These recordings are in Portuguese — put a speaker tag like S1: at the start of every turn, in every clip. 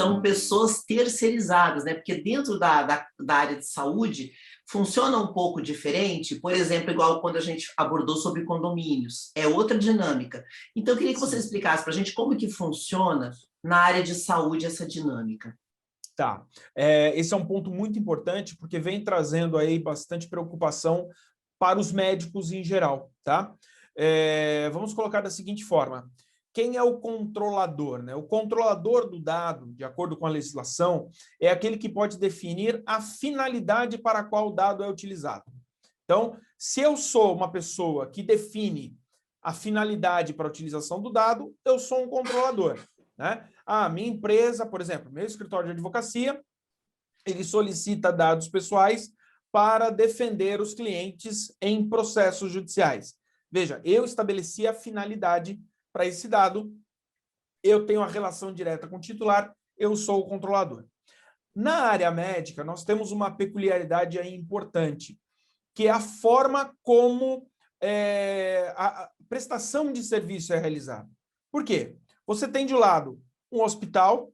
S1: são pessoas terceirizadas, né? Porque dentro da área de saúde funciona um pouco diferente, por exemplo, igual quando a gente abordou sobre condomínios, é outra dinâmica. Então, eu queria que você
S2: Sim.
S1: explicasse para a gente como que funciona na área de saúde essa dinâmica.
S2: Tá. Esse é um ponto muito importante, porque vem trazendo aí bastante preocupação para os médicos em geral, tá? Vamos colocar da seguinte forma. Quem é o controlador, né? O controlador do dado, de acordo com a legislação, é aquele que pode definir a finalidade para a qual o dado é utilizado. Então, se eu sou uma pessoa que define a finalidade para a utilização do dado, eu sou um controlador, né? A minha empresa, por exemplo, meu escritório de advocacia, ele solicita dados pessoais para defender os clientes em processos judiciais. Veja, eu estabeleci a finalidade para esse dado, eu tenho a relação direta com o titular, eu sou o controlador. Na área médica, nós temos uma peculiaridade aí importante, que é a forma como a prestação de serviço é realizada. Por quê? Você tem de um lado um hospital,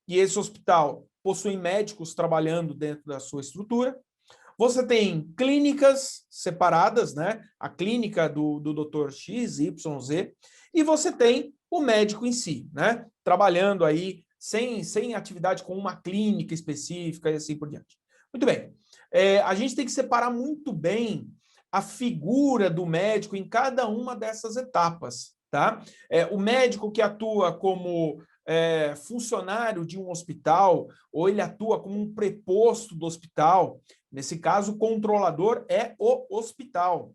S2: e esse hospital possui médicos trabalhando dentro da sua estrutura. Você tem clínicas separadas, né? A clínica do Dr. X, Y, Z, e você tem o médico em si, né? Trabalhando aí sem atividade com uma clínica específica e assim por diante. Muito bem. A gente tem que separar muito bem a figura do médico em cada uma dessas etapas, tá? O médico que atua como funcionário de um hospital, ou ele atua como um preposto do hospital, nesse caso, o controlador é o hospital.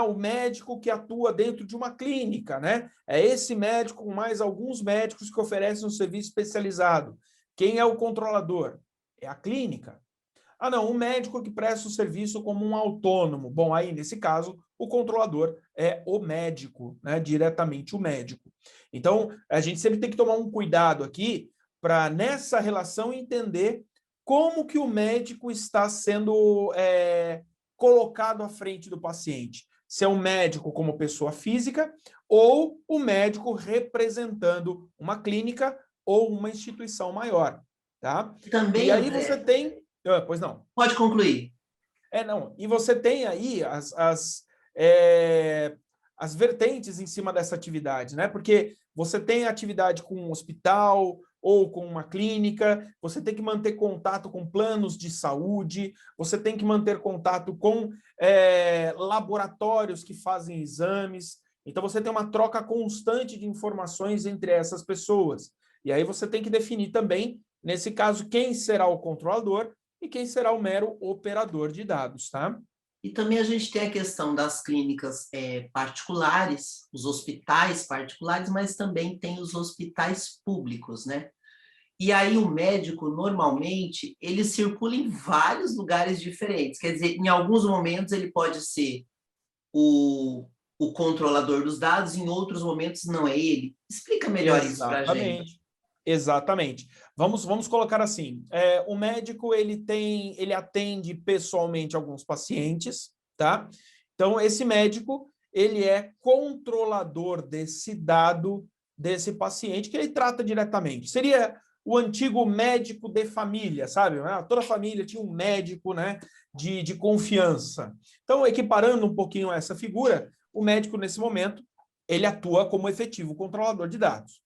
S2: O médico que atua dentro de uma clínica, né? É esse médico com mais alguns médicos que oferecem um serviço especializado. Quem é o controlador? É a clínica. Não, um médico que presta o serviço como um autônomo. Bom, aí, nesse caso, o controlador é o médico, né? Diretamente o médico. Então, a gente sempre tem que tomar um cuidado aqui para, nessa relação, entender como que o médico está sendo colocado à frente do paciente. Se é um médico como pessoa física ou o médico representando uma clínica ou uma instituição maior, tá?
S1: Também,
S2: E aí você
S1: André,
S2: tem... Pois não.
S1: pode concluir.
S2: Não. E você tem aí as vertentes em cima dessa atividade, né? Porque você tem atividade com um hospital ou com uma clínica, você tem que manter contato com planos de saúde, você tem que manter contato com laboratórios que fazem exames. Então, você tem uma troca constante de informações entre essas pessoas. E aí você tem que definir também, nesse caso, quem será o controlador e quem será o mero operador de dados, tá?
S1: E também a gente tem a questão das clínicas particulares, os hospitais particulares, mas também tem os hospitais públicos, né? E aí o médico, normalmente, ele circula em vários lugares diferentes. Quer dizer, em alguns momentos ele pode ser o controlador dos dados, em outros momentos não é ele. Explica melhor isso para a gente.
S2: Exatamente. Exatamente. Vamos colocar assim, o médico ele atende pessoalmente alguns pacientes, tá? Então, esse médico, ele é controlador desse dado desse paciente que ele trata diretamente. Seria o antigo médico de família, sabe? Toda família tinha um médico, né, de confiança. Então, equiparando um pouquinho essa figura, o médico, nesse momento, ele atua como efetivo controlador de dados.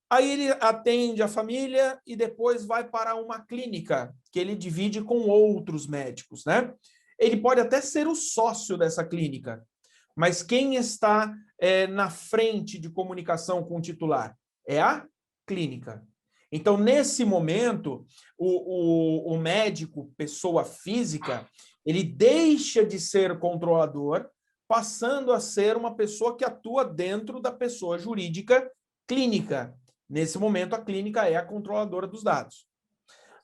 S2: Aí ele atende a família e depois vai para uma clínica que ele divide com outros médicos, né? Ele pode até ser o sócio dessa clínica, mas quem está na frente de comunicação com o titular é a clínica. Então, nesse momento, o médico, pessoa física, ele deixa de ser controlador, passando a ser uma pessoa que atua dentro da pessoa jurídica clínica. Nesse momento, a clínica é a controladora dos dados.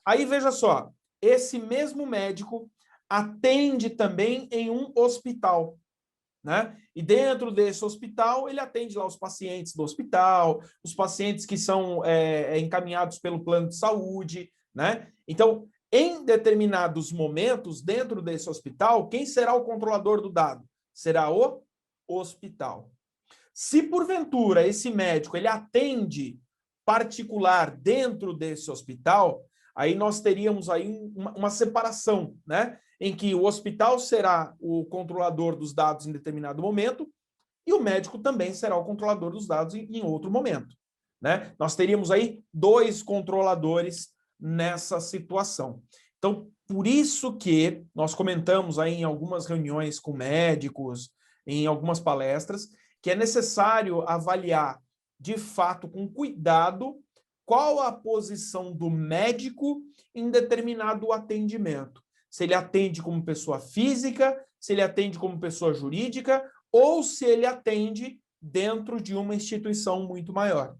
S2: Aí, veja só, esse mesmo médico atende também em um hospital, né? E dentro desse hospital, ele atende lá os pacientes do hospital, os pacientes que são encaminhados pelo plano de saúde, né? Então, em determinados momentos, dentro desse hospital, quem será o controlador do dado? Será o hospital. Se, porventura, esse médico ele atende particular dentro desse hospital, aí nós teríamos aí uma separação, né? Em que o hospital será o controlador dos dados em determinado momento e o médico também será o controlador dos dados em outro momento, né? Nós teríamos aí 2 controladores nessa situação. Então, por isso que nós comentamos aí em algumas reuniões com médicos, em algumas palestras, que é necessário avaliar de fato, com cuidado, qual a posição do médico em determinado atendimento. Se ele atende como pessoa física, se ele atende como pessoa jurídica, ou se ele atende dentro de uma instituição muito maior.